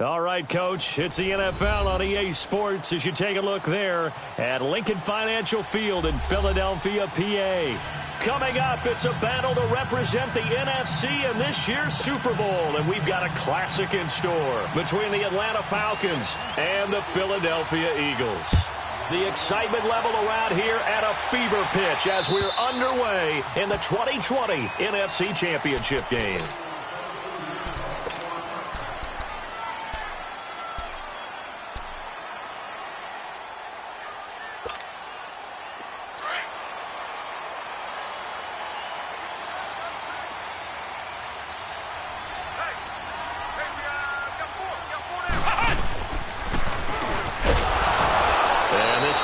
All right, Coach, it's the NFL on EA Sports as you take a look there at Lincoln Financial Field in Philadelphia, PA. Coming up, it's a battle to represent the NFC in this year's Super Bowl, and we've got a classic in store between the Atlanta Falcons and the Philadelphia Eagles. The excitement level around here at a fever pitch as we're underway in the 2020 NFC Championship game.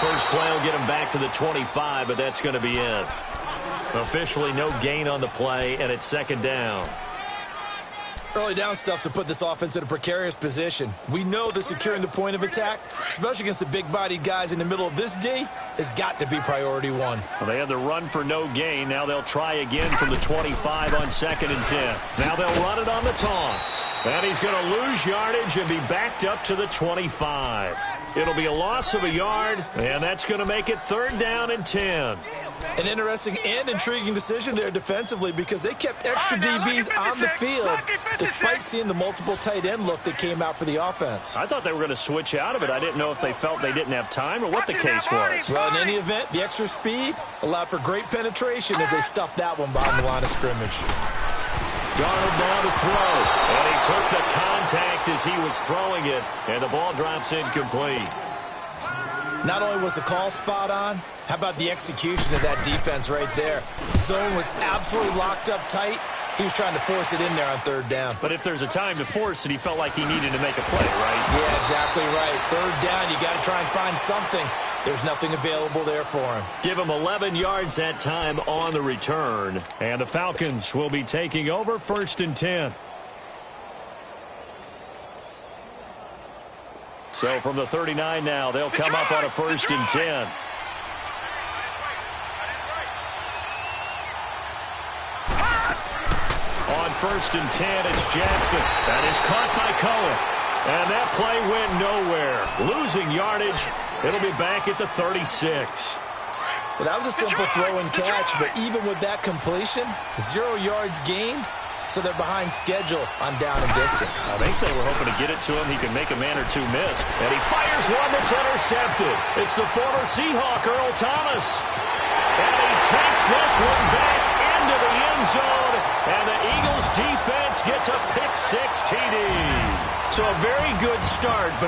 First play will get him back to the 25, but that's going to be it. Officially no gain on the play, and it's second down. Early down stuff to put this offense in a precarious position. We know that securing the point of attack, especially against the big-bodied guys in the middle of this D, has got to be priority one. Well, they had the run for no gain. Now they'll try again from the 25 on 2nd and 10. Now they'll run it on the toss. And he's going to lose yardage and be backed up to the 25. It'll be a loss of a yard, and that's going to make it 3rd down and 10. An interesting and intriguing decision there defensively because they kept extra DBs on the field despite seeing the multiple tight end look that came out for the offense. I thought they were going to switch out of it. I didn't know if they felt they didn't have time or what the case was. Well, in any event, the extra speed allowed for great penetration as they stuffed that one behind the line of scrimmage. Darnold ball to throw, and he took the contact as he was throwing it, and the ball drops incomplete. Not only was the call spot on, how about the execution of that defense right there? Zone was absolutely locked up tight. He was trying to force it in there on 3rd down. But if there's a time to force it, he felt like he needed to make a play, right? Yeah, exactly right. 3rd down, you got to try and find something. There's nothing available there for him. Give him 11 yards that time on the return. And the Falcons will be taking over 1st and 10. So from the 39 now, they'll come up on a 1st and 10. On 1st and 10, it's Jackson. That is caught by Cohen. And that play went nowhere. Losing yardage. It'll be back at the 36. Well, that was a simple throw and catch, but even with that completion, 0 yards gained, so they're behind schedule on down and distance. I think they were hoping to get it to him. He can make a man or two miss. And he fires one that's intercepted. It's the former Seahawk, Earl Thomas. And he takes this one back into the end zone. And the Eagles defense gets a pick-6 TD. So a very good start, but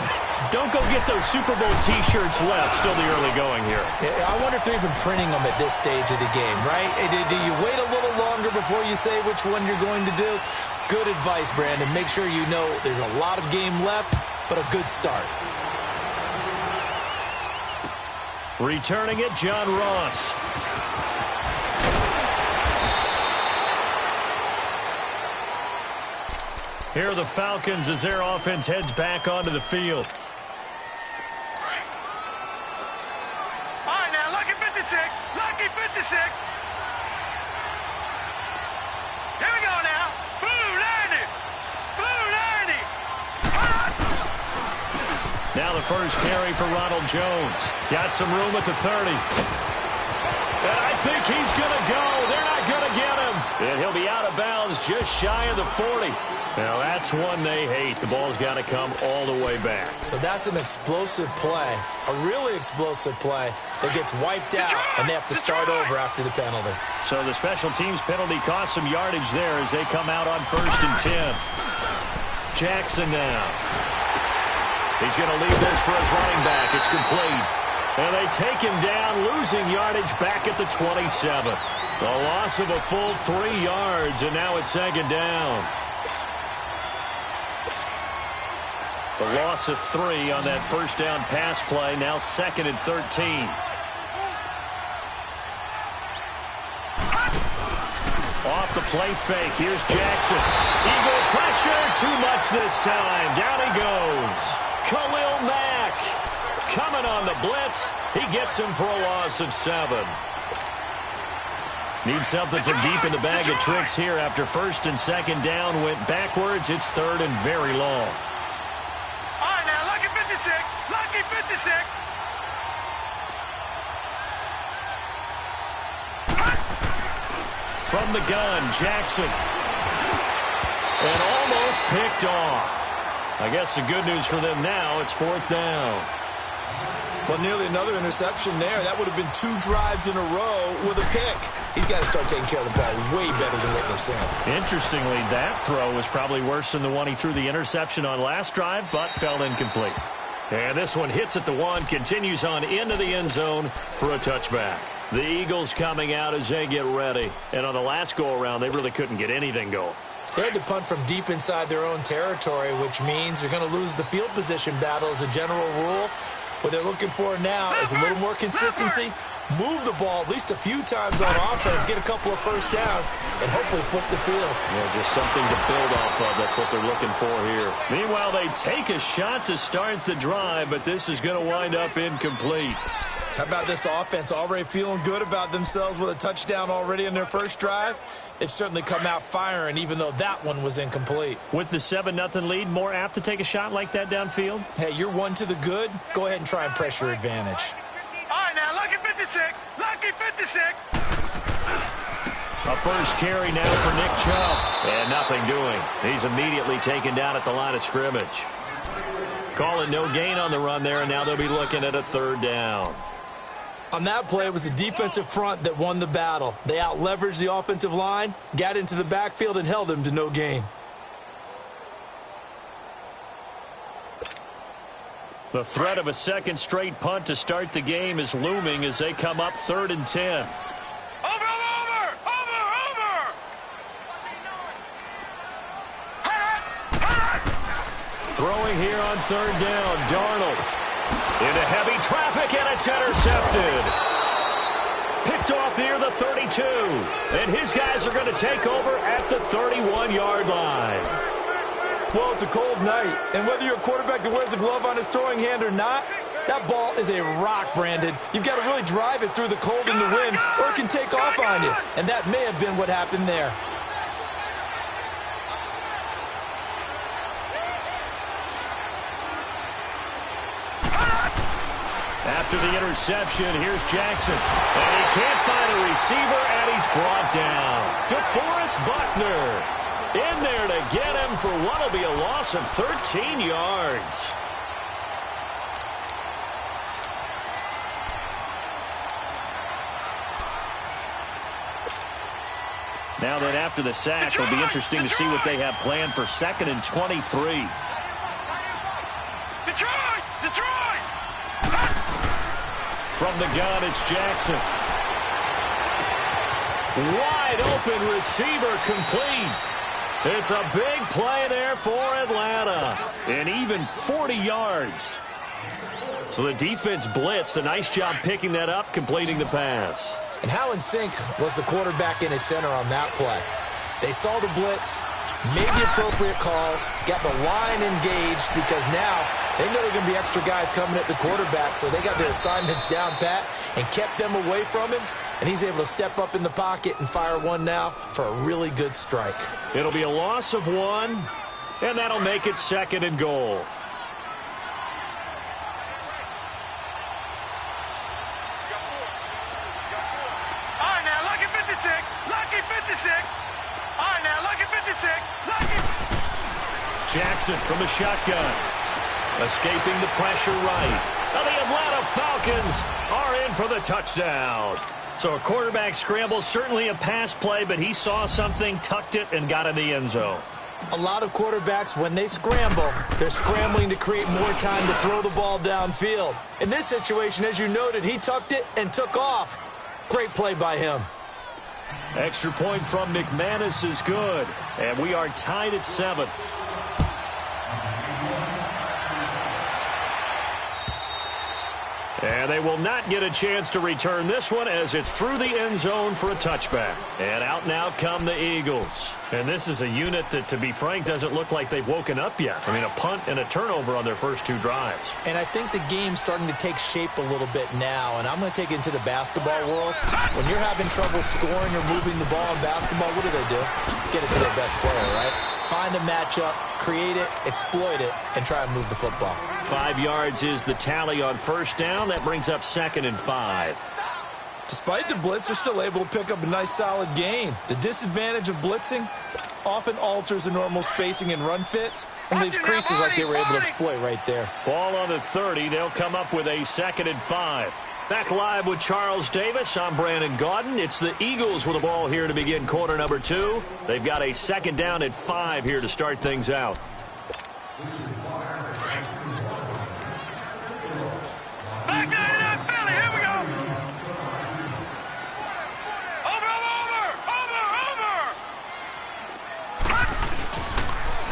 don't go get those Super Bowl T-shirts left. Still the early going here. I wonder if they're even printing them at this stage of the game, right? Do you wait a little longer before you say which one you're going to do? Good advice, Brandon. Make sure you know there's a lot of game left, but a good start. Returning it, John Ross. Here are the Falcons as their offense heads back onto the field. All right, now, lucky 56. Lucky 56. Here we go now. Blue 90. Blue 90. Now the first carry for Ronald Jones. Got some room at the 30. And I think he's going to go. They're not going to get him. And he'll be out of bounds just shy of the 40. Now, that's one they hate. The ball's got to come all the way back. So that's an explosive play, a really explosive play that gets wiped out, and they have to start over after the penalty. So the special teams penalty cost some yardage there as they come out on 1st and 10. Jackson now. He's going to leave this for his running back. It's complete. And they take him down, losing yardage back at the 27. A loss of a full 3 yards, and now it's 2nd down. The loss of 3 on that 1st down pass play, now 2nd and 13. Off the play fake, here's Jackson. Eagle pressure, too much this time. Down he goes. Khalil Mack coming on the blitz. He gets him for a loss of 7. Need something from deep in the bag of tricks here after 1st and 2nd down went backwards. It's 3rd and very long. 56. Lucky 56. From the gun, Jackson. And almost picked off. I guess the good news for them now, it's 4th down. Well, nearly another interception there. That would have been 2 drives in a row with a pick. He's got to start taking care of the ball way better than what we're saying. Interestingly, that throw was probably worse than the one he threw the interception on last drive, but fell incomplete. And this one hits at the 1, continues on into the end zone for a touchback. The Eagles coming out as they get ready. And on the last go-around, they really couldn't get anything going. They had to punt from deep inside their own territory, which means they're going to lose the field position battle as a general rule. What they're looking for now is a little more consistency, move the ball at least a few times on offense, get a couple of first downs, and hopefully flip the field. Yeah, just something to build off of. That's what they're looking for here. Meanwhile, they take a shot to start the drive, but this is going to wind up incomplete. How about this offense already feeling good about themselves with a touchdown already in their first drive? They've certainly come out firing, even though that one was incomplete. With the 7-0 lead, more apt to take a shot like that downfield? Hey, you're 1 to the good. Go ahead and try and press your advantage. All right, now, lucky 56. Lucky 56. A first carry now for Nick Chubb. And nothing doing. He's immediately taken down at the line of scrimmage. Calling no gain on the run there, and now they'll be looking at a 3rd down. On that play, it was the defensive front that won the battle. They out-leveraged the offensive line, got into the backfield, and held them to no gain. The threat of a second straight punt to start the game is looming as they come up 3rd and 10. Over. Throwing here on 3rd down, Darnold. Into heavy traffic, and it's intercepted. Picked off near the 32. And his guys are going to take over at the 31-yard line. Well, it's a cold night, and whether you're a quarterback that wears a glove on his throwing hand or not, that ball is a rock, Brandon. You've got to really drive it through the cold and the wind, or it can take off on you. And that may have been what happened there. After the interception, here's Jackson. And he can't find a receiver, and he's brought down. DeForest Buckner in there to get him for what will be a loss of 13 yards. Now that after the sack, it'll be interesting to see what they have planned for 2nd and 23. Detroit! From the gun, it's Jackson. Wide open receiver complete. It's a big play there for Atlanta. And even 40 yards. So the defense blitzed. A nice job picking that up, completing the pass. And how in sync was the quarterback and his center on that play? They saw the blitz, made the appropriate calls, got the line engaged because now they know there are going to be extra guys coming at the quarterback, so they got their assignments down pat and kept them away from him, and he's able to step up in the pocket and fire one now for a really good strike. It'll be a loss of 1, and that'll make it 2nd and goal. Lucky 56. All right, now, lucky 56. Lucky. Jackson from the shotgun. Escaping the pressure right. And the Atlanta Falcons are in for the touchdown. So a quarterback scramble, certainly a pass play, but he saw something, tucked it, and got in the end zone. A lot of quarterbacks, when they scramble, they're scrambling to create more time to throw the ball downfield. In this situation, as you noted, he tucked it and took off. Great play by him. Extra point from McManus is good. And we are tied at 7. And they will not get a chance to return this one as it's through the end zone for a touchback. And out now come the Eagles. And this is a unit that, to be frank, doesn't look like they've woken up yet. I mean, a punt and a turnover on their first 2 drives. And I think the game's starting to take shape a little bit now. And I'm going to take it into the basketball world. When you're having trouble scoring or moving the ball in basketball, what do? Get it to their best player, right? Find a matchup, create it, exploit it, and try and move the football. 5 yards is the tally on first down. That brings up 2nd and 5. Despite the blitz, they're still able to pick up a nice, solid gain. The disadvantage of blitzing often alters the normal spacing and run fits and leaves creases like they were able to exploit right there. Ball on the 30. They'll come up with a 2nd and 5. Back live with Charles Davis. I'm Brandon Gaudin. It's the Eagles with the ball here to begin quarter number 2. They've got a 2nd down and 5 here to start things out. Back into that Philly. Here we go. Over.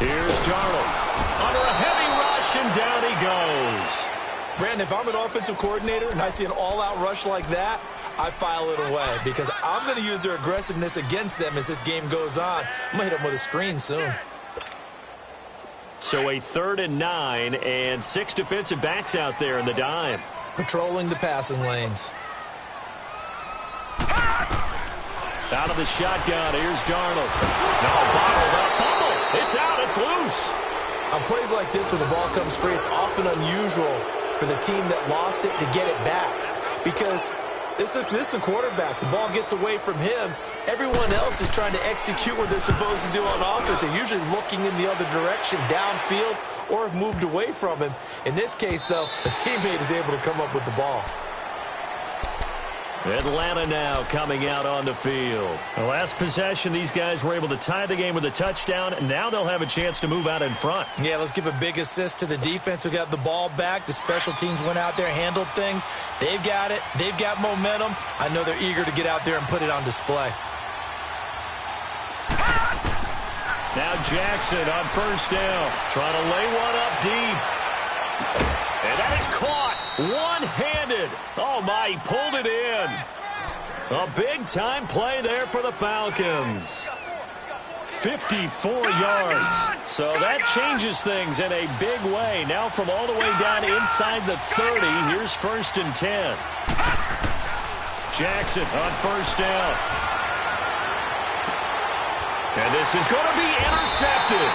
Here's Darnold. Under a heavy rush, and down he goes. Brandon, if I'm an offensive coordinator and I see an all-out rush like that, I file it away because I'm going to use their aggressiveness against them as this game goes on. I'm going to hit them with a screen soon. So a 3rd and 9 and 6 defensive backs out there in the dime. Patrolling the passing lanes. Out of the shotgun, here's Darnold. Now bottled up, fumble. It's out, it's loose. On plays like this where the ball comes free, it's often unusual for the team that lost it to get it back because this is the quarterback. The ball gets away from him. Everyone else is trying to execute what they're supposed to do on offense. They're usually looking in the other direction, downfield, or have moved away from him. In this case, though, a teammate is able to come up with the ball. Atlanta now coming out on the field. The last possession, these guys were able to tie the game with a touchdown, and now they'll have a chance to move out in front. Yeah, let's give a big assist to the defense who got the ball back. The special teams went out there, handled things. They've got it. They've got momentum. I know they're eager to get out there and put it on display. Now Jackson on first down, trying to lay one up deep. And that is caught one-handed. Oh, my, he pulled it in. A big-time play there for the Falcons. 54 yards. So that changes things in a big way. Now from all the way down inside the 30, here's 1st and 10. Jackson on first down. And this is going to be intercepted.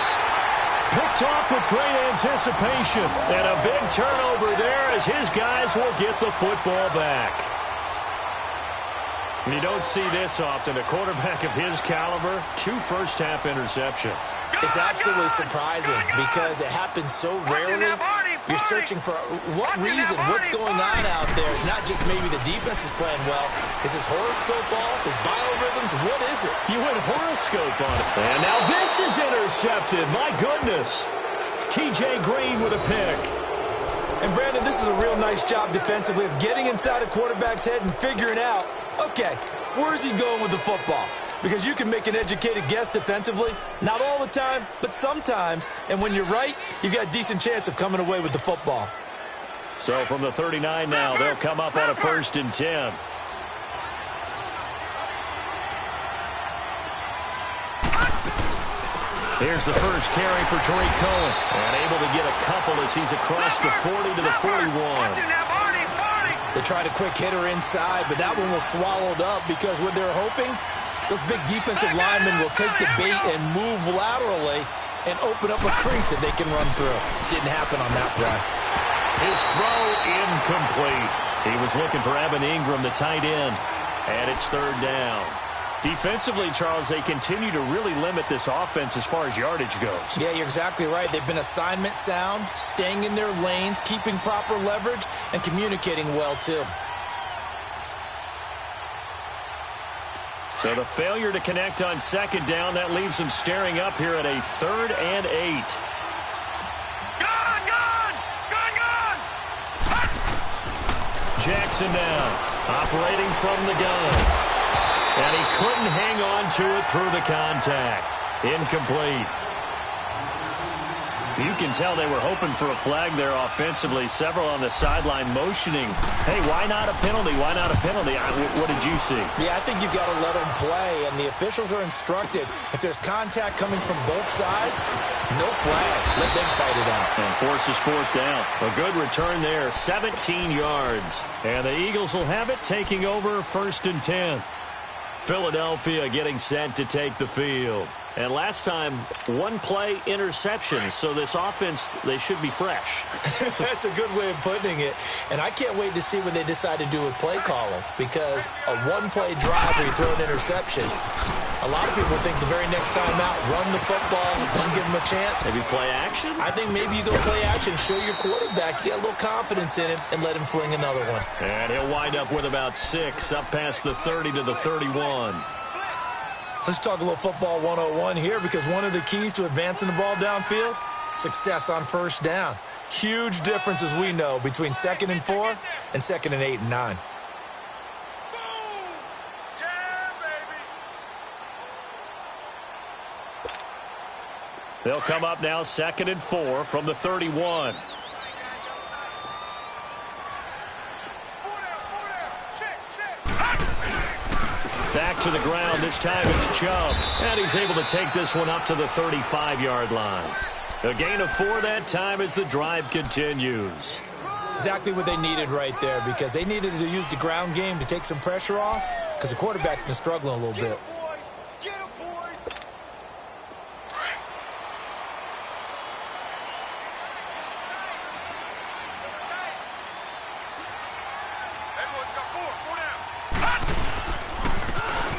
Picked off with great anticipation. And a big turnover there as his guys will get the football back. You don't see this often. A quarterback of his caliber, 2 first-half interceptions. It's absolutely surprising because it happens so rarely. You're searching for what reason, what's going on out there. It's not just maybe the defense is playing well. Is his horoscope off? His biorhythms? What is it? You went horoscope on it. And now this is intercepted. My goodness. TJ Green with a pick. And Brandon, this is a real nice job defensively of getting inside a quarterback's head and figuring out, okay, where's he going with the football? Because you can make an educated guess defensively. Not all the time, but sometimes. And when you're right, you've got a decent chance of coming away with the football. So from the 39 now, they'll come up on a 1st and 10. Here's the first carry for Tariq Cohen. And able to get a couple as he's across the 40 to the 41. They tried a quick hitter inside, but that one was swallowed up because what they're hoping, those big defensive linemen will take the bait and move laterally and open up a crease that they can run through. Didn't happen on that play. His throw incomplete. He was looking for Evan Ingram, the tight end, and it's 3rd down. Defensively, Charles, they continue to really limit this offense as far as yardage goes. Yeah, you're exactly right. They've been assignment sound, staying in their lanes, keeping proper leverage, and communicating well, too. So the failure to connect on 2nd down, that leaves them staring up here at a 3rd and 8. Jackson now, operating from the gun. And he couldn't hang on to it through the contact. Incomplete. You can tell they were hoping for a flag there offensively. Several on the sideline motioning. Hey, why not a penalty? Why not a penalty? What did you see? Yeah, I think you've got to let them play, and the officials are instructed. If there's contact coming from both sides, no flag. Let them fight it out. And forces 4th down. A good return there, 17 yards. And the Eagles will have it, taking over 1st and 10. Philadelphia getting set to take the field. And last time, one-play interception. So this offense, they should be fresh. That's a good way of putting it. And I can't wait to see what they decide to do with play calling, because a one-play drive where you throw an interception, a lot of people think the very next time out, run the football, don't give them a chance. Maybe play action? I think maybe you go play action, show your quarterback, get a little confidence in him, and let him fling another one. And he'll wind up with about 6, up past the 30 to the 31. Let's talk a little football 101 here, because one of the keys to advancing the ball downfield, success on first down. Huge difference, as we know, between 2nd and 4 and 2nd and 8 and 9. They'll come up now 2nd and 4 from the 31. Back to the ground. This time it's Chubb. And he's able to take this one up to the 35-yard line. A gain of 4 that time as the drive continues. Exactly what they needed right there, because they needed to use the ground game to take some pressure off, because the quarterback's been struggling a little bit.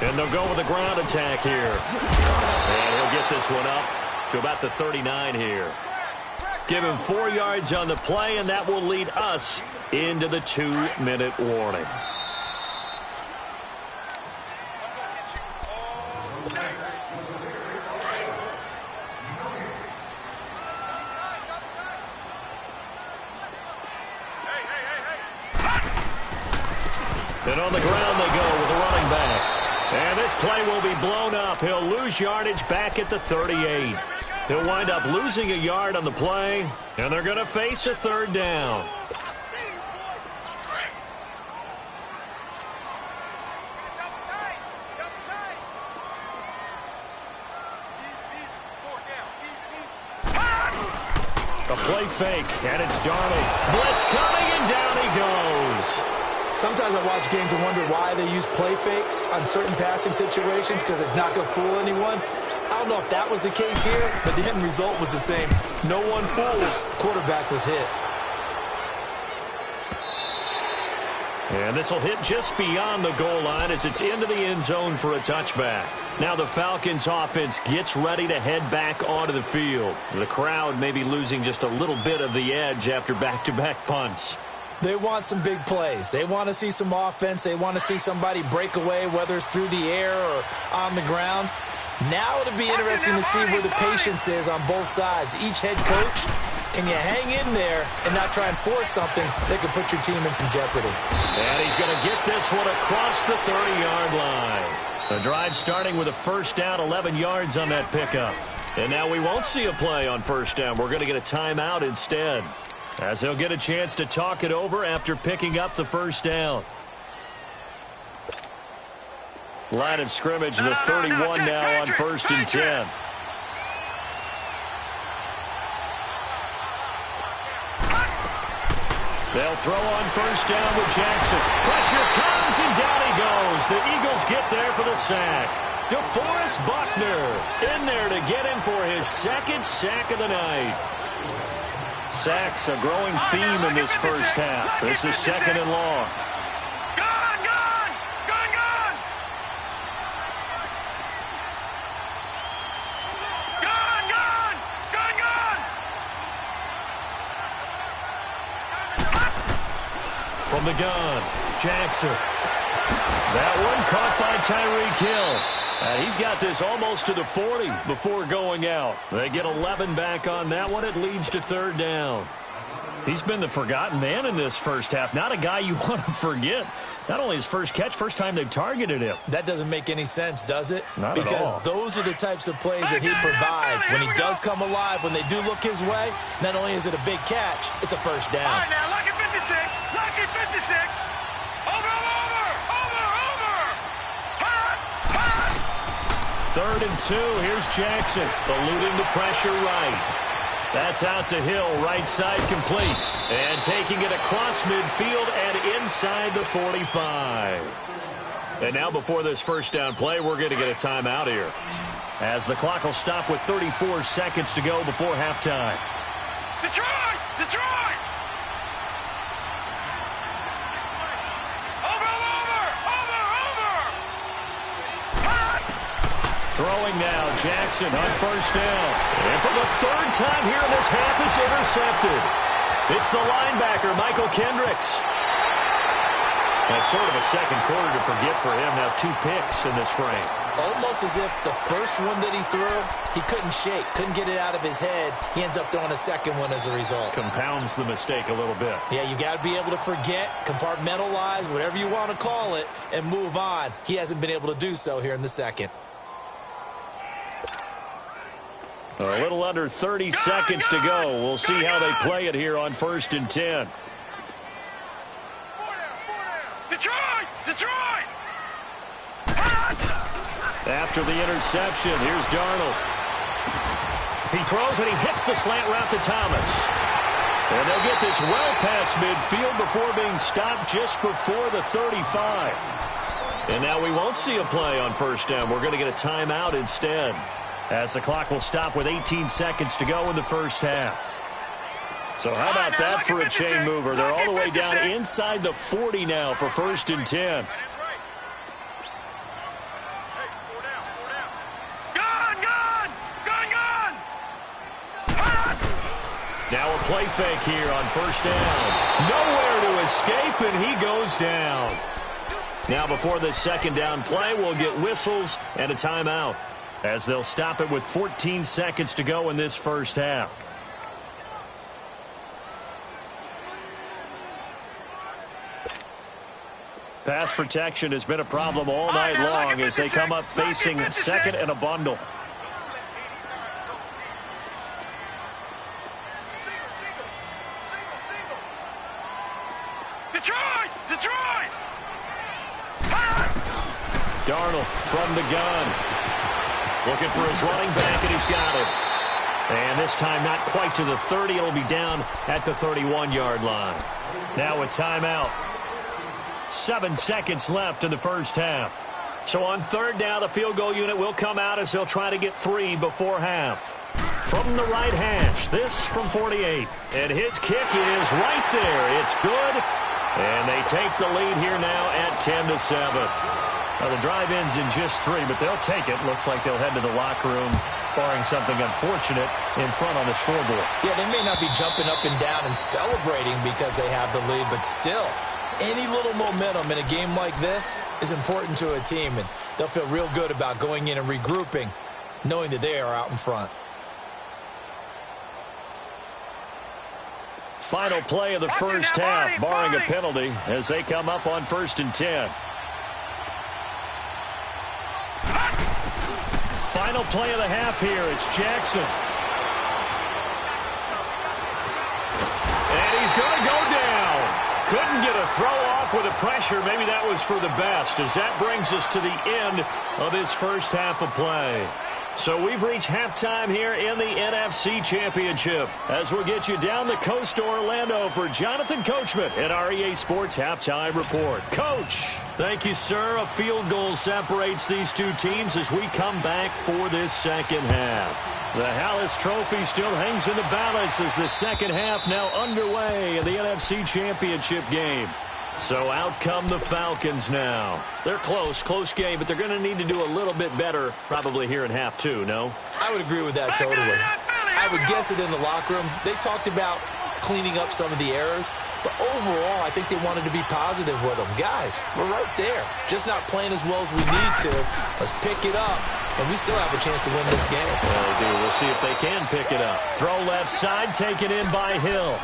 And they'll go with a ground attack here. And he'll get this one up to about the 39 here. Give him 4 yards on the play, and that will lead us into the 2-minute warning. And on the ground they go with a running back. And this play will be blown up. He'll lose yardage back at the 38. He'll wind up losing a yard on the play, and they're going to face a 3rd down. A play fake, and it's Darnold. Blitz coming, and down he goes. Sometimes I watch games and wonder why they use play fakes on certain passing situations, because it's not going to fool anyone. I don't know if that was the case here, but the end result was the same. No one fools. Quarterback was hit. And this will hit just beyond the goal line as it's into the end zone for a touchback. Now the Falcons offense gets ready to head back onto the field. The crowd may be losing just a little bit of the edge after back-to-back punts. They want some big plays. They want to see some offense. They want to see somebody break away, whether it's through the air or on the ground. Now it'll be interesting to see where the patience is on both sides. Each head coach, can you hang in there and not try and force something that could put your team in some jeopardy? And he's going to get this one across the 30-yard line. The drive starting with a first down, 11 yards on that pickup. And now we won't see a play on first down. We're going to get a timeout instead, as he'll get a chance to talk it over after picking up the first down. Line of scrimmage, the 31 now on 1st and 10. They'll throw on first down with Jackson. Pressure comes, and down he goes. The Eagles get there for the sack. DeForest Buckner in there to get him for his 2nd sack of the night. Sacks a growing theme in this first half. This is 2nd and long. From the gun, Jackson. That one caught by Tyreek Hill. And he's got this almost to the 40 before going out. They get 11 back on that one. It leads to 3rd down. He's been the forgotten man in this first half. Not a guy you want to forget. Not only his first catch, first time they've targeted him. That doesn't make any sense, does it? Not at all. Because those are the types of plays that he provides. When he does come alive, when they do look his way, not only is it a big catch, it's a first down. All right, now, lucky 56. Lucky 56. Over. Hot. 3rd and 2. Here's Jackson, eluding the pressure right. That's out to Hill, right side complete. And taking it across midfield and inside the 45. And now before this first down play, we're going to get a timeout here. as the clock will stop with 34 seconds to go before halftime. Detroit! Detroit! Throwing now, Jackson on first down. And for the third time here in this half, it's intercepted. It's the linebacker, Michael Kendricks. That's sort of a second quarter to forget for him. Now 2 picks in this frame. Almost as if the first one that he threw, he couldn't shake, couldn't get it out of his head. He ends up throwing a second one as a result. Compounds the mistake a little bit. Yeah, you got to be able to forget, compartmentalize, whatever you want to call it, and move on. He hasn't been able to do so here in the second. A little under 30 seconds to go. We'll see how they play it here on 1st and 10. Detroit! Detroit! After the interception, here's Darnold. He throws and he hits the slant route to Thomas. And they'll get this well past midfield before being stopped just before the 35. And now we won't see a play on first down. We're going to get a timeout instead, as the clock will stop with 18 seconds to go in the first half. So how about that for a chain mover? They're all the way down inside the 40 now for 1st and 10. Now a play fake here on first down. Nowhere to escape, and he goes down. Now before this second down play, we'll get whistles and a timeout, as they'll stop it with 14 seconds to go in this first half. Pass protection has been a problem all night long as they come up facing second and a bundle. Detroit! Detroit! Darnold from the gun. Looking for his running back, and he's got it. And this time not quite to the 30. It'll be down at the 31-yard line. Now a timeout. 7 seconds left in the first half. So on third down, the field goal unit will come out as they'll try to get 3 before half. From the right hash, this from 48. And his kick is right there. It's good. And they take the lead here now at 10-7. Now the drive ends in just 3, but they'll take it. Looks like they'll head to the locker room, barring something unfortunate in front on the scoreboard. Yeah, they may not be jumping up and down and celebrating because they have the lead, but still, any little momentum in a game like this is important to a team, and they'll feel real good about going in and regrouping, knowing that they are out in front. Final play of the first half, barring a penalty, as they come up on 1st and 10. Final play of the half here. It's Jackson. And he's going to go down. Couldn't get a throw off with the pressure. Maybe that was for the best, as that brings us to the end of this first half of play. So we've reached halftime here in the NFC Championship, as we'll get you down the coast to Orlando for Jonathan Coachman at our EA Sports Halftime Report. Coach, thank you, sir. A field goal separates these two teams as we come back for this second half. The Hallis Trophy still hangs in the balance as the second half now underway in the NFC Championship game. So out come the Falcons now. They're close game, but they're going to need to do a little bit better probably here in half 2, no? I would agree with that totally. I would guess it in the locker room. They talked about cleaning up some of the errors, but overall, I think they wanted to be positive with them. Guys, we're right there. Just not playing as well as we need to. Let's pick it up, and we still have a chance to win this game. Yeah, they do. We'll see if they can pick it up. Throw left side, taken in by Hill.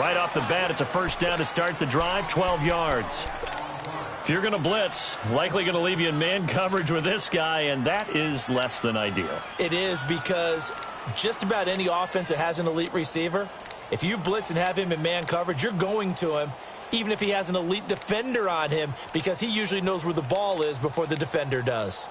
Right off the bat, it's a first down to start the drive, 12 yards. If you're going to blitz, likely going to leave you in man coverage with this guy, and that is less than ideal. It is, because just about any offense that has an elite receiver, if you blitz and have him in man coverage, you're going to him, even if he has an elite defender on him, because he usually knows where the ball is before the defender does.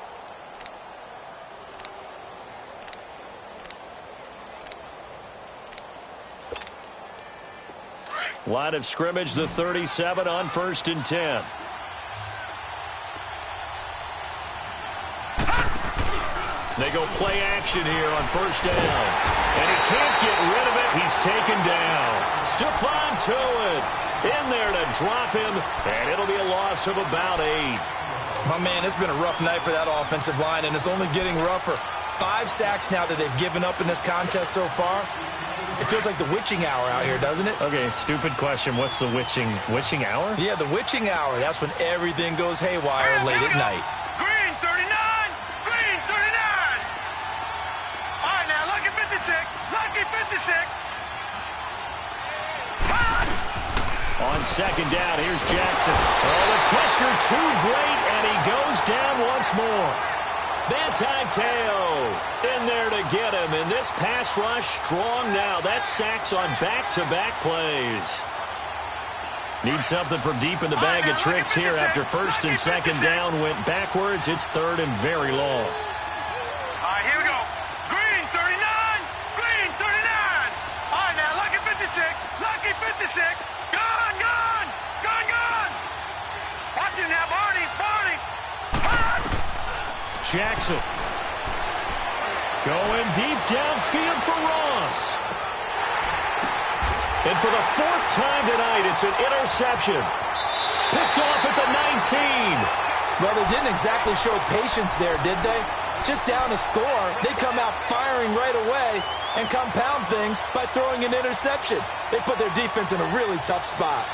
Line of scrimmage, the 37 on 1st and 10. They go play action here on first down. And he can't get rid of it. He's taken down. Stephon Tuitt in there to drop him, and it'll be a loss of about 8. My man, it's been a rough night for that offensive line, and it's only getting rougher. 5 sacks now that they've given up in this contest so far. It feels like the witching hour out here, doesn't it? Okay, stupid question. What's the witching hour? Yeah, the witching hour. That's when everything goes haywire late at night. Green 39! Green 39! All right, now, lucky 56. Lucky 56. On second down, here's Jackson. Oh, the pressure too great, and he goes down once more. Manti-Te'o in there to get him, and this pass rush strong now. That's sacks on back-to-back plays. Need something from deep in the bag of tricks here after first and second down went backwards. It's third and very long. All right, here we go. Green 39! Green 39! All right, now, lucky 56. Lucky 56. Gone, gone! Gone, gone! Watch it now, Barney! Barney! Jackson going deep downfield for Ross. And for the 4th time tonight, it's an interception. Picked off at the 19. Well, they didn't exactly show patience there, did they? Just down a score, they come out firing right away and compound things by throwing an interception. They put their defense in a really tough spot.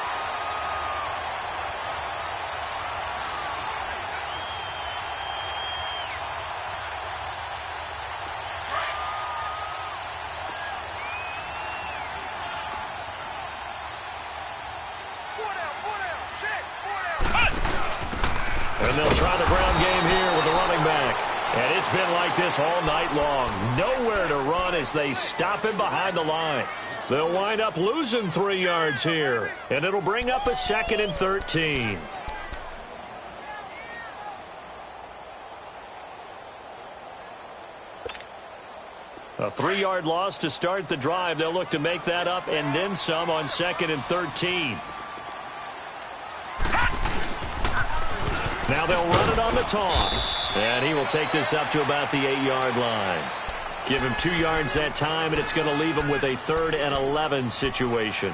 And they'll try the ground game here with the running back. And it's been like this all night long. Nowhere to run as they stop him behind the line. They'll wind up losing 3 yards here. And it'll bring up a 2nd and 13. A 3-yard loss to start the drive. They'll look to make that up and then some on 2nd and 13. Now they'll run it on the toss. And he will take this up to about the 8-yard line. Give him 2 yards that time, and it's going to leave him with a 3rd and 11 situation.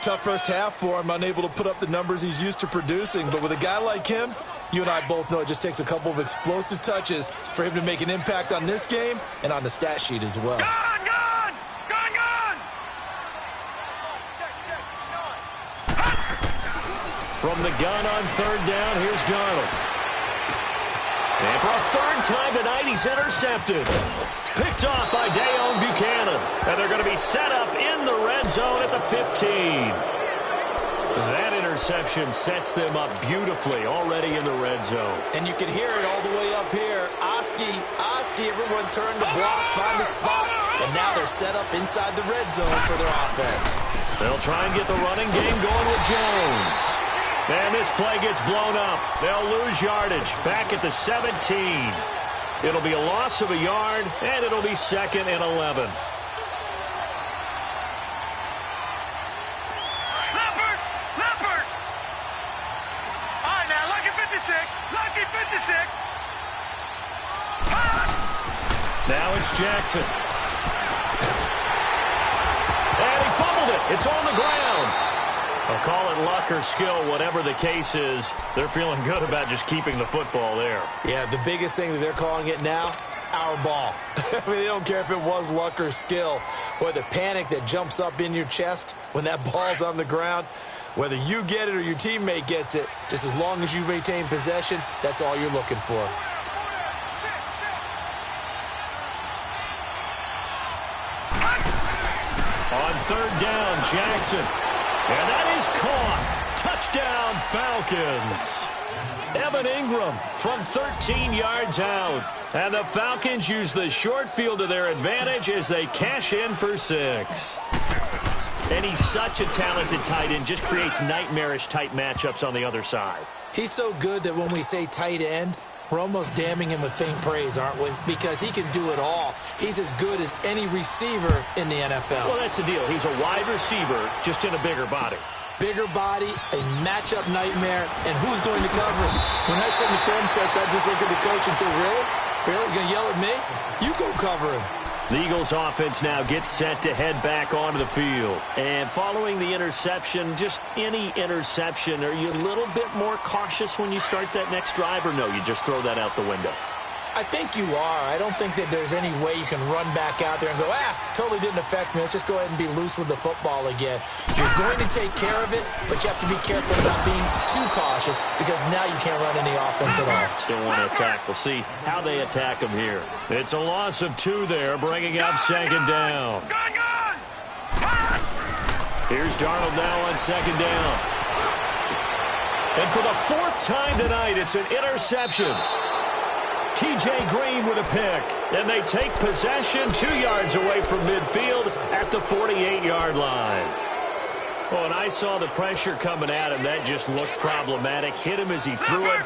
Tough first half for him, unable to put up the numbers he's used to producing. But with a guy like him, you and I both know it just takes a couple of explosive touches for him to make an impact on this game and on the stat sheet as well. Gone, gone! Gone, gone! From the gun on 3rd down, here's Darnold. And for a 3rd time tonight, he's intercepted. Picked off by Deone Buchanan. And they're going to be set up in the red zone at the 15. That interception sets them up beautifully already in the red zone. And you can hear it all the way up here. Oski, everyone turned to block, find the spot, and now they're set up inside the red zone for their offense. They'll try and get the running game going with Jones. And this play gets blown up. They'll lose yardage back at the 17. It'll be a loss of a yard, and it'll be 2nd and 11. Leopard! All right, now, lucky 56. Lucky 56. Now it's Jackson. And he fumbled it. It's on the ground. I'll call it luck or skill, whatever the case is. They're feeling good about just keeping the football there. Yeah, the biggest thing that they're calling it now, our ball. I mean, they don't care if it was luck or skill. Boy, the panic that jumps up in your chest when that ball's on the ground, whether you get it or your teammate gets it, just as long as you maintain possession, that's all you're looking for. On 3rd down, Jackson. And that is caught. Touchdown, Falcons. Evan Ingram from 13 yards out. And the Falcons use the short field to their advantage as they cash in for 6. And he's such a talented tight end, just creates nightmarish-type matchups on the other side. He's so good that when we say tight end, we're almost damning him with faint praise, aren't we? Because he can do it all. He's as good as any receiver in the NFL. Well, that's the deal. He's a wide receiver, just in a bigger body. Bigger body, a matchup nightmare, and who's going to cover him? When I sit in the film session, I just look at the coach and say, really? Really? You going to yell at me? You go cover him. The Eagles offense now gets set to head back onto the field. And following the interception, just any interception, are you a little bit more cautious when you start that next drive, or no, you just throw that out the window? I think you are. I don't think that there's any way you can run back out there and go, totally didn't affect me. Let's just go ahead and be loose with the football again. You're going to take care of it, but you have to be careful about being too cautious because now you can't run any offense at all. Still want to attack. We'll see how they attack them here. It's a loss of 2 there, bringing up second down. Here's Darnold now on second down. And for the 4th time tonight, it's an interception. T.J. Green with a pick, and they take possession 2 yards away from midfield at the 48-yard line. Oh, and I saw the pressure coming at him. That just looked problematic. Hit him as he threw it,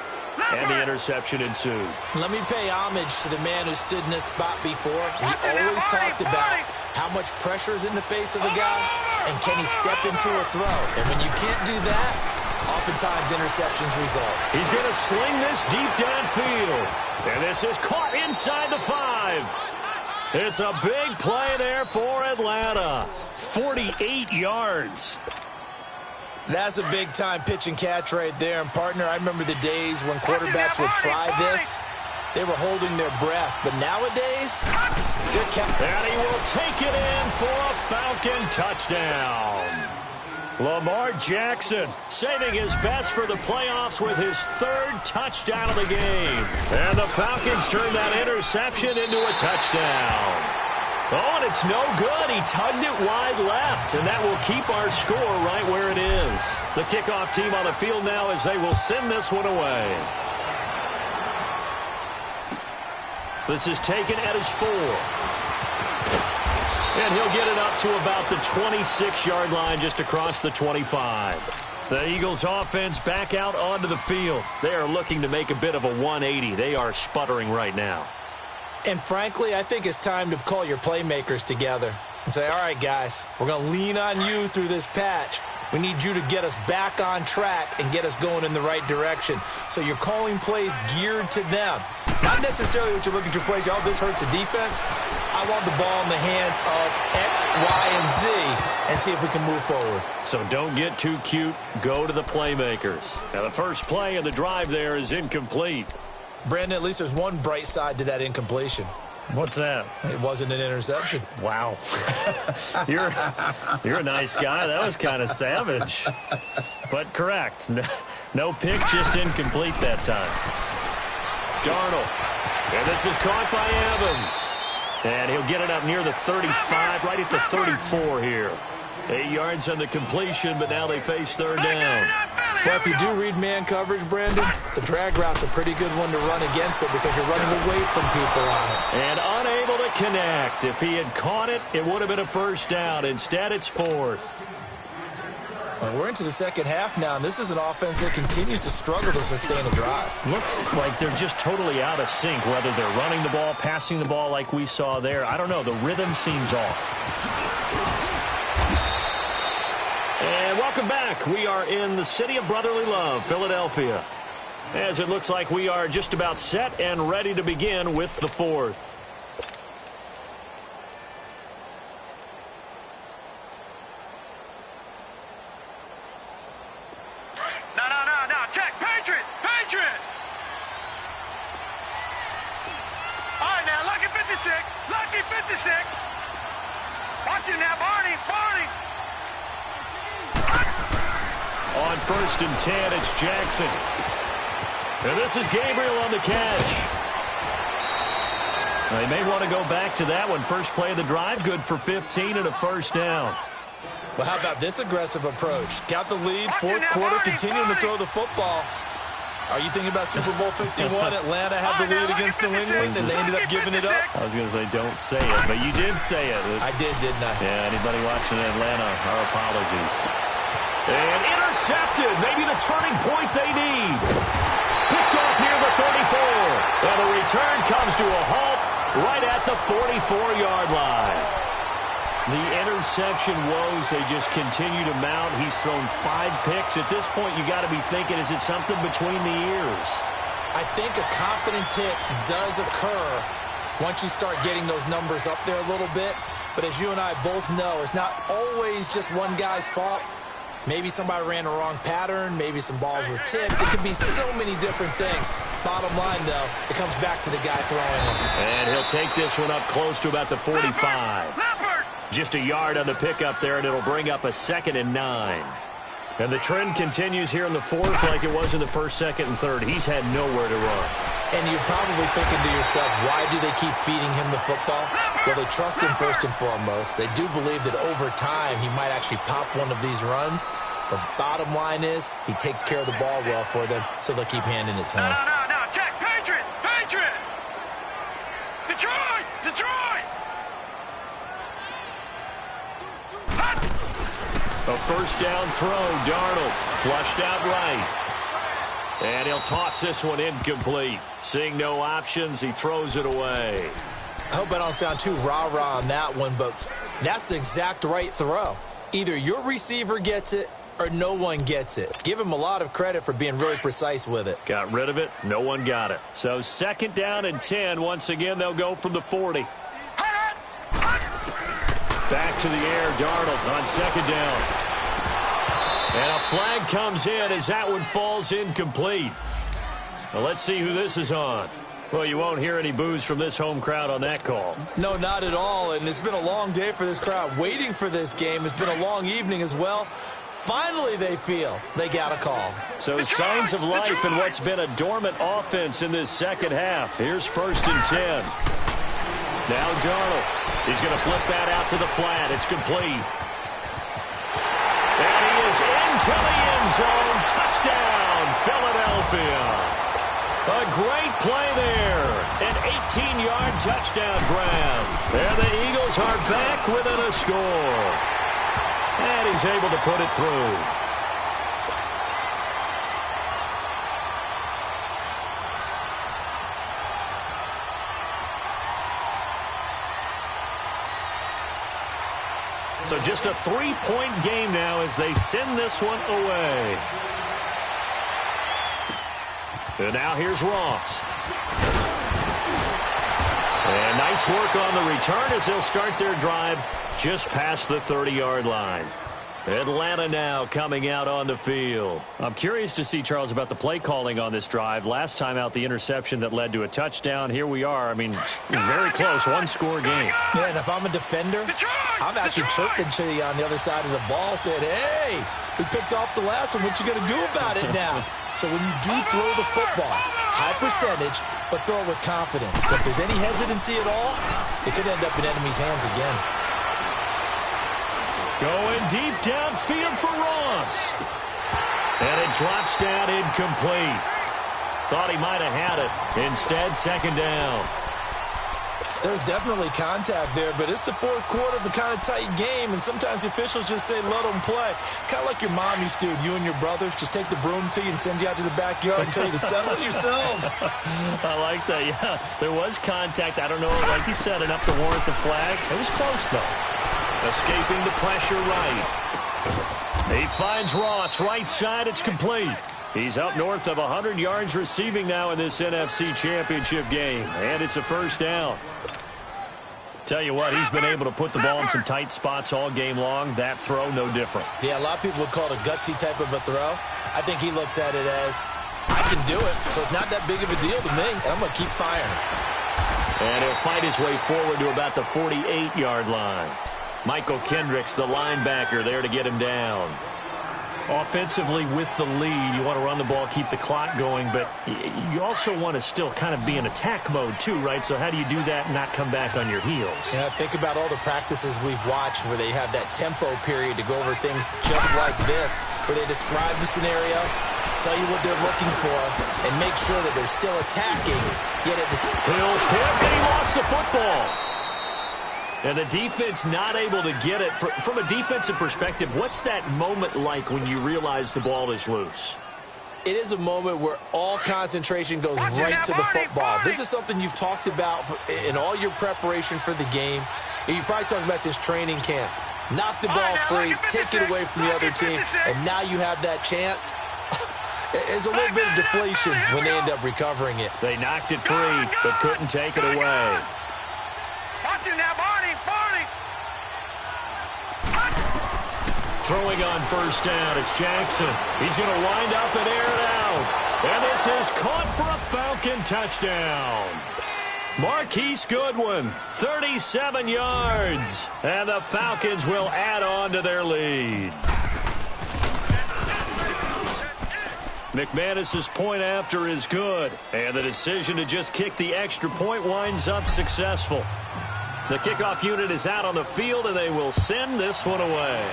and the interception ensued. Let me pay homage to the man who stood in this spot before. He always talked about how much pressure is in the face of a guy, and can he step into a throw. And when you can't do that, oftentimes interceptions result. He's going to sling this deep downfield. And this is caught inside the 5. It's a big play there for Atlanta. 48 yards. That's a big-time pitch and catch right there. And, partner, I remember the days when quarterbacks would try this. They were holding their breath. But nowadays, they're kept. And he will take it in for a Falcon touchdown. Lamar Jackson saving his best for the playoffs with his 3rd touchdown of the game. And the Falcons turn that interception into a touchdown. Oh, and it's no good. He tugged it wide left, and that will keep our score right where it is. The kickoff team on the field now as they will send this one away. This is taken at his 4. And he'll get it up to about the 26-yard line just across the 25. The Eagles offense back out onto the field. They are looking to make a bit of a 180. They are sputtering right now. And frankly, I think it's time to call your playmakers together and say, all right, guys, we're going to lean on you through this patch. We need you to get us back on track and get us going in the right direction. So you're calling plays geared to them. Not necessarily what you look at your plays, oh, this hurts the defense. I want the ball in the hands of X, Y, and Z and see if we can move forward. So don't get too cute. Go to the playmakers. Now the first play of the drive there is incomplete. Brandon, at least there's one bright side to that incompletion. What's that? It wasn't an interception. Wow. You're a nice guy. That was kind of savage. But correct. No pick, just incomplete that time. Darnold. And this is caught by Evans. And he'll get it up near the 35, right at the 34 here. 8 yards on the completion, but now they face 3rd down. Well, if you do read man coverage, Brandon, the drag route's a pretty good one to run against it because you're running away from people on it. And unable to connect. If he had caught it, it would have been a 1st down. Instead, it's 4th. Well, we're into the second half now, and this is an offense that continues to struggle to sustain a drive. Looks like they're just totally out of sync, whether they're running the ball, passing the ball like we saw there. I don't know. The rhythm seems off. And welcome back. We are in the city of brotherly love, Philadelphia, as it looks like we are just about set and ready to begin with the 4th. No, check, Patriot! All right, now, lucky 56, lucky 56. Watch it now, Barney. On 1st and 10, it's Jackson. And this is Gabriel on the catch. They may want to go back to that one. First play of the drive, good for 15 and a 1st down. Well, how about this aggressive approach? Got the lead, 4th quarter, continuing to throw the football. Are you thinking about Super Bowl 51? Atlanta had the lead against New England, and they ended up giving it up? I was going to say don't say it, but you did say it. I did, didn't I? Yeah, anybody watching Atlanta, our apologies. And intercepted, maybe the turning point they need. Picked off near the 34. And the return comes to a halt right at the 44-yard line. The interception woes, they just continue to mount. He's thrown 5 picks. At this point, you got to be thinking, is it something between the ears? I think a confidence hit does occur once you start getting those numbers up there a little bit. But as you and I both know, it's not always just one guy's fault. Maybe somebody ran the wrong pattern. Maybe some balls were tipped. It could be so many different things. Bottom line, though, it comes back to the guy throwing it. And he'll take this one up close to about the 45. Just a yard on the pickup there, and it'll bring up a 2nd and 9. And the trend continues here in the 4th like it was in the 1st, 2nd, and 3rd. He's had nowhere to run. And you're probably thinking to yourself, why do they keep feeding him the football? Well, they trust him first and foremost. They do believe that over time he might actually pop one of these runs. But bottom line is he takes care of the ball well for them, so they'll keep handing it to him. No, Jack, Patriot! Detroit! A first down throw, Darnold flushed out right. And he'll toss this one incomplete. Seeing no options, he throws it away. I hope I don't sound too rah-rah on that one, but that's the exact right throw. Either your receiver gets it or no one gets it. Give him a lot of credit for being really precise with it. Got rid of it. No one got it. So 2nd down and 10. Once again, they'll go from the 40. Back to the air, Darnold on 2nd down. And a flag comes in as that one falls incomplete. Well, let's see who this is on. Well, you won't hear any boos from this home crowd on that call. No, not at all. And it's been a long day for this crowd waiting for this game. It's been a long evening as well. Finally, they feel they got a call. So signs of life in what's been a dormant offense in this 2nd half. Here's 1st and 10. Now Darnold. He's going to flip that out to the flat. It's complete. And he is into the end zone. Touchdown, Philadelphia. A great play there. An 18-yard touchdown grab. And the Eagles are back within a score. And he's able to put it through. So just a 3-point game now as they send this one away. And now here's Ross. And nice work on the return as they'll start their drive just past the 30-yard line. Atlanta now coming out on the field. I'm curious to see, Charles, about the play calling on this drive. Last time out, the interception that led to a touchdown. Here we are. I mean, very close, one-score game. Yeah, and if I'm a defender, I'm actually chirping to you on the other side of the ball, saying, hey, we picked off the last one. What you going to do about it now? So when you do throw the football, high percentage, but throw it with confidence. If there's any hesitancy at all, it could end up in enemy's hands again. Going deep downfield for Ross. And it drops down incomplete. Thought he might have had it. Instead, 2nd down. There's definitely contact there, but it's the 4th quarter of a kind of tight game, and sometimes the officials just say, let them play. Kind of like your mom used to, you and your brothers, just take the broom to you and send you out to the backyard and tell you to settle it yourselves. I like that, yeah. There was contact. I don't know, like you said, enough to warrant the flag. It was close, though. Escaping the pressure right. He finds Ross right side. It's complete. He's up north of 100 yards receiving now in this NFC Championship game. And it's a 1st down. Tell you what, he's been able to put the ball in some tight spots all game long. That throw, no different. Yeah, a lot of people would call it a gutsy type of a throw. I think he looks at it as, I can do it, so it's not that big of a deal to me, and I'm going to keep firing. And he'll fight his way forward to about the 48-yard line. Michael Kendricks, the linebacker, there to get him down. Offensively with the lead, you want to run the ball, keep the clock going, but you also want to still kind of be in attack mode too, right? So how do you do that and not come back on your heels? Yeah, think about all the practices we've watched where they have that tempo period to go over things just like this, where they describe the scenario, tell you what they're looking for, and make sure that they're still attacking, yet at this... Hill's hit, and he lost the football. And the defense not able to get it. From a defensive perspective, what's that moment like when you realize the ball is loose? It is a moment where all concentration goes right to the football. This is something you've talked about in all your preparation for the game. And you probably talked about since training camp. Knock the ball free, take it away from the other team, and now you have that chance. There's a little bit of deflation when they end up recovering it. They knocked it free, but couldn't take it away. Watch it now, Barney. Throwing on first down, it's Jackson. He's going to wind up and air it out. And this is caught for a Falcon touchdown. Marquise Goodwin, 37 yards. And the Falcons will add on to their lead. McManus's point after is good. And the decision to just kick the extra point winds up successful. The kickoff unit is out on the field, and they will send this one away.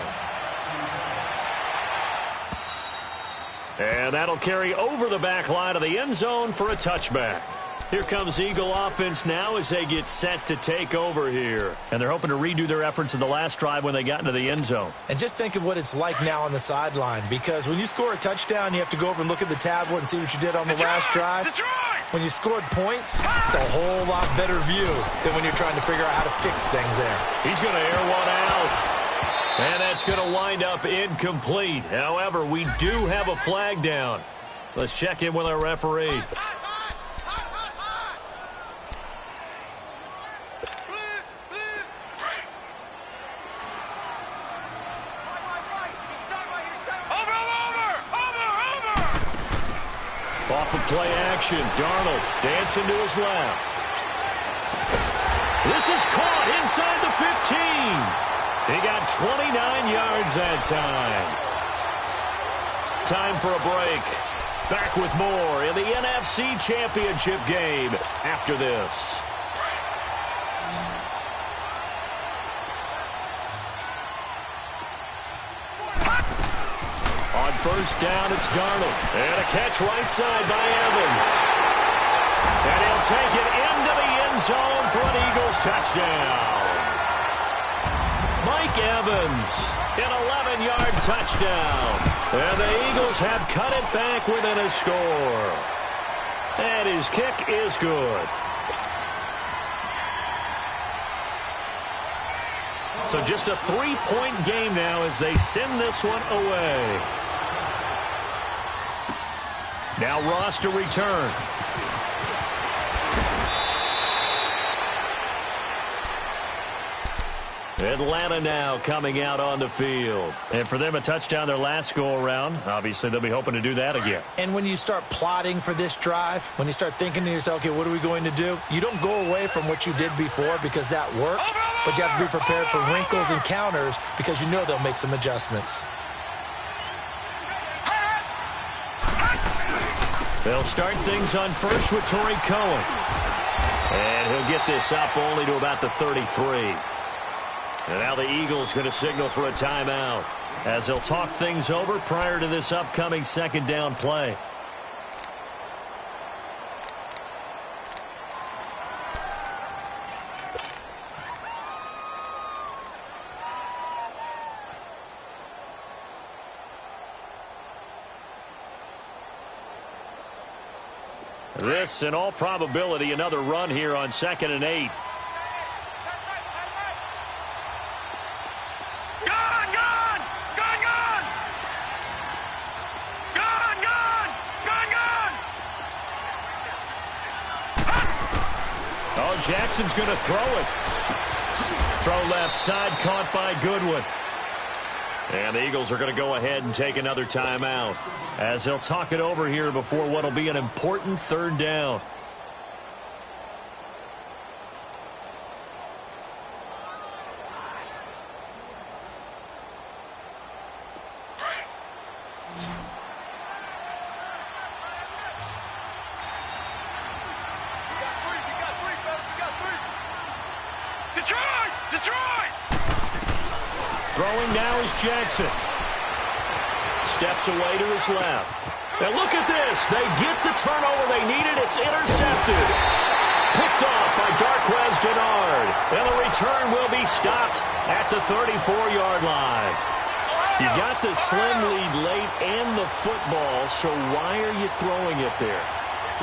And that'll carry over the back line of the end zone for a touchback. Here comes Eagle offense now as they get set to take over here. And they're hoping to redo their efforts in the last drive when they got into the end zone. And just think of what it's like now on the sideline, because when you score a touchdown, you have to go over and look at the tablet and see what you did on the last drive. When you scored points, it's a whole lot better view than when you're trying to figure out how to fix things there. He's going to air one out. And that's going to wind up incomplete. However, we do have a flag down. Let's check in with our referee. Off of play action, Darnold dancing to his left. This is caught inside the 15. He got 29 yards that time. Time for a break. Back with more in the NFC Championship game after this. On first down, it's Darnold. And a catch right side by Evans. And he'll take it into the end zone for an Eagles touchdown. Mike Evans, an 11-yard touchdown. And the Eagles have cut it back within a score. And his kick is good. So just a 3-point game now as they send this one away. Now Ross to return. Atlanta now coming out on the field. And for them, a touchdown their last go-around. Obviously, they'll be hoping to do that again. And when you start plotting for this drive, when you start thinking to yourself, okay, what are we going to do? You don't go away from what you did before because that worked, but you have to be prepared for wrinkles and counters because you know they'll make some adjustments. They'll start things on first with Torrey Cohen. And he'll get this up only to about the 33. And now the Eagles going to signal for a timeout as they'll talk things over prior to this upcoming second down play. This, in all probability, another run here on 2nd and 8. Oh, Jackson's going to throw it. Throw left side, caught by Goodwin. And the Eagles are going to go ahead and take another timeout as they'll talk it over here before what will be an important third down. Throwing now is Jackson. Steps away to his left. Now look at this. They get the turnover they needed. It's intercepted. Picked off by Darquez Denard. And the return will be stopped at the 34-yard line. You got the slim lead late and the football, so why are you throwing it there?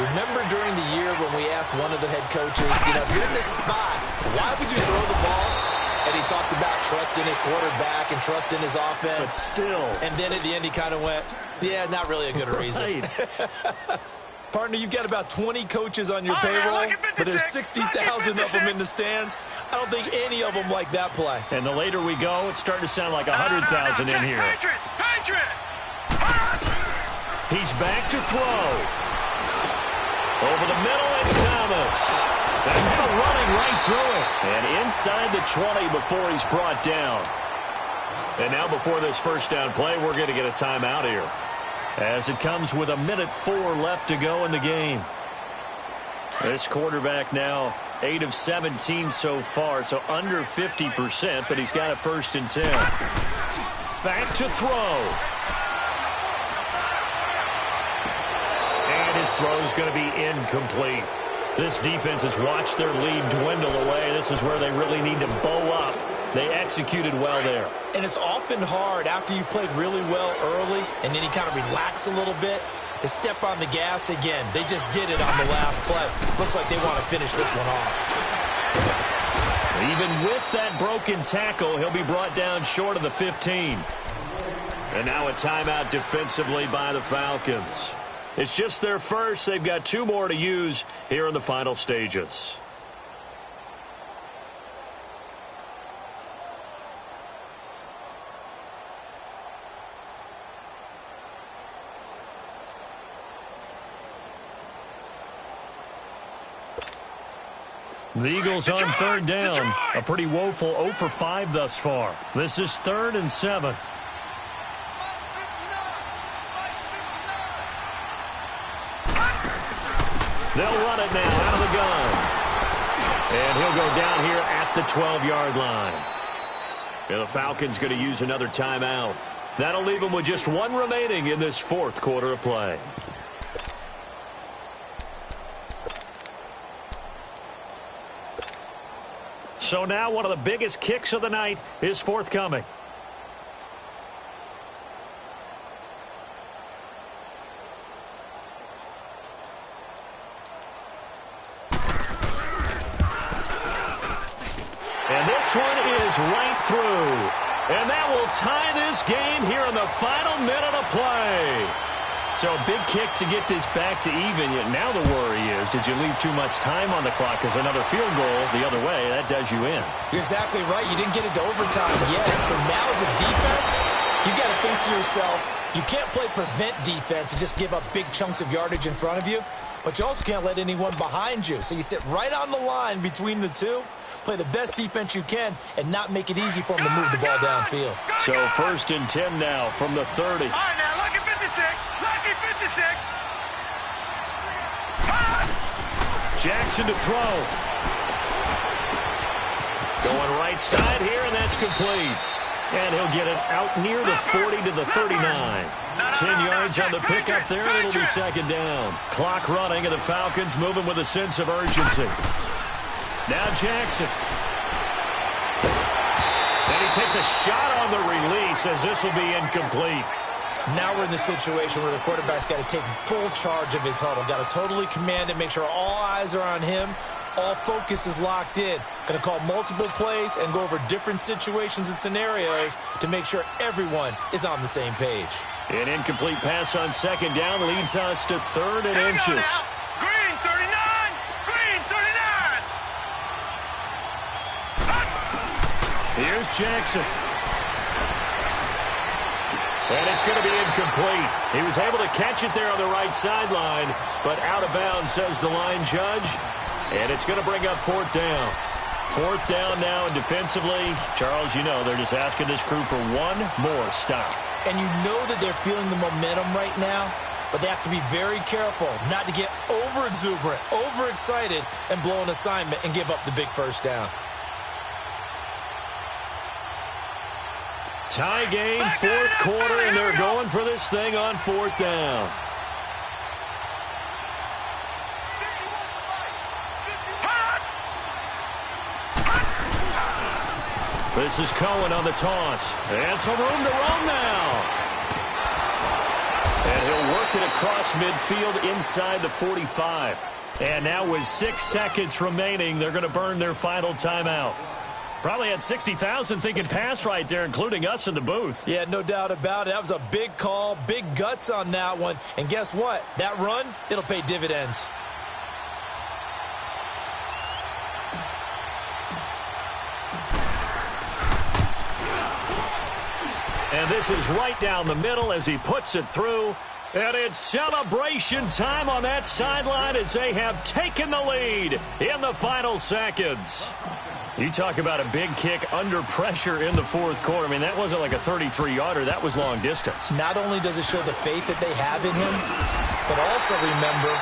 Remember during the year when we asked one of the head coaches, if you're in this spot, why would you throw the ball? And He talked about trusting his quarterback and trusting his offense. But still. And then at the end, he kind of went, yeah, not really a good reason. Partner, you've got about 20 coaches on your payroll, but there's 60,000 of them in the stands. I don't think any of them like that play. And the later we go, it's starting to sound like 100,000 in here. He's back to throw. Over the middle, it's Thomas. And now running right through it. And inside the 20 before he's brought down. And now before this first down play, we're going to get a timeout here, as it comes with 1:04 left to go in the game. This quarterback now 8 of 17 so far, so under 50%, but he's got a 1st and 10. Back to throw. And his throw is going to be incomplete. This defense has watched their lead dwindle away. This is where they really need to bow up. They executed well there. And it's often hard after you've played really well early and then you kind of relax a little bit to step on the gas again. They just did it on the last play. Looks like they want to finish this one off. Even with that broken tackle, he'll be brought down short of the 15. And now a timeout defensively by the Falcons. It's just their first. They've got 2 more to use here in the final stages. The Eagles on 3rd down. A pretty woeful 0 for 5 thus far. This is 3rd and 7. They'll run it now out of the gun. And he'll go down here at the 12-yard line. And the Falcons going to use another timeout. That'll leave them with just 1 remaining in this 4th quarter of play. So now one of the biggest kicks of the night is forthcoming. And this one is right through. And that will tie this game here in the final minute of play. So a big kick to get this back to even. Yet now the worry is, did you leave too much time on the clock? Because another field goal the other way, that does you in. You're exactly right. You didn't get it to overtime yet. So now as a defense, you got to think to yourself, you can't play prevent defense and just give up big chunks of yardage in front of you. But you also can't let anyone behind you. So you sit right on the line between the two, play the best defense you can, and not make it easy for them to move the ball downfield. So 1st and 10 now from the 30. All right, now, lucky 56. Lucky 56. Jackson to throw. Going right side here, and that's complete. And he'll get it out near the 40 to the 39. 10 yards on the pickup there, and it'll be 2nd down. Clock running, and the Falcons moving with a sense of urgency. Now Jackson. And he takes a shot on the release as this will be incomplete. Now we're in the situation where the quarterback's got to take full charge of his huddle. Got to totally command it, make sure all eyes are on him. All focus is locked in. Going to call multiple plays and go over different situations and scenarios to make sure everyone is on the same page. An incomplete pass on 2nd down leads us to 3rd and inches. Green 39. Green 39. Here's Jackson. And it's going to be incomplete. He was able to catch it there on the right sideline, but out of bounds, says the line judge. And it's going to bring up 4th down. 4th down now, and defensively, Charles, you know, they're just asking this crew for 1 more stop. And you know that they're feeling the momentum right now, but they have to be very careful not to get over-exuberant, overexcited, and blow an assignment and give up the big 1st down. Tie game, 4th quarter, and they're going for this thing on 4th down. This is Cohen on the toss. And some room to roam now. And he'll work it across midfield inside the 45. And now with 6 seconds remaining, they're going to burn their final timeout. Probably had 60,000 thinking pass right there, including us in the booth. Yeah, no doubt about it. That was a big call, big guts on that one. And guess what? That run, it'll pay dividends. And this is right down the middle as he puts it through. And it's celebration time on that sideline as they have taken the lead in the final seconds. You talk about a big kick under pressure in the fourth quarter. I mean, that wasn't like a 33-yarder. That was long distance. Not only does it show the faith that they have in him, but also remember,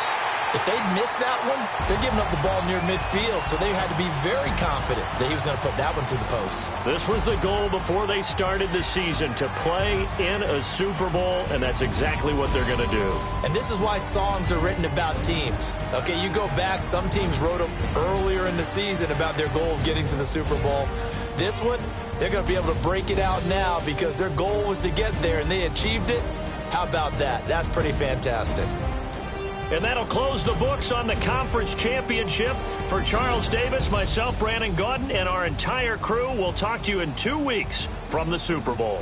if they'd missed that one, they're giving up the ball near midfield, so they had to be very confident that he was going to put that one through the post. This was the goal before they started the season, to play in a Super Bowl, and that's exactly what they're going to do. And this is why songs are written about teams. Okay, you go back, some teams wrote them earlier in the season about their goal of getting to the Super Bowl. This one, they're going to be able to break it out now because their goal was to get there, and they achieved it. How about that? That's pretty fantastic. And that'll close the books on the conference championship. For Charles Davis, myself, Brandon Gaudin, and our entire crew, we'll talk to you in 2 weeks from the Super Bowl.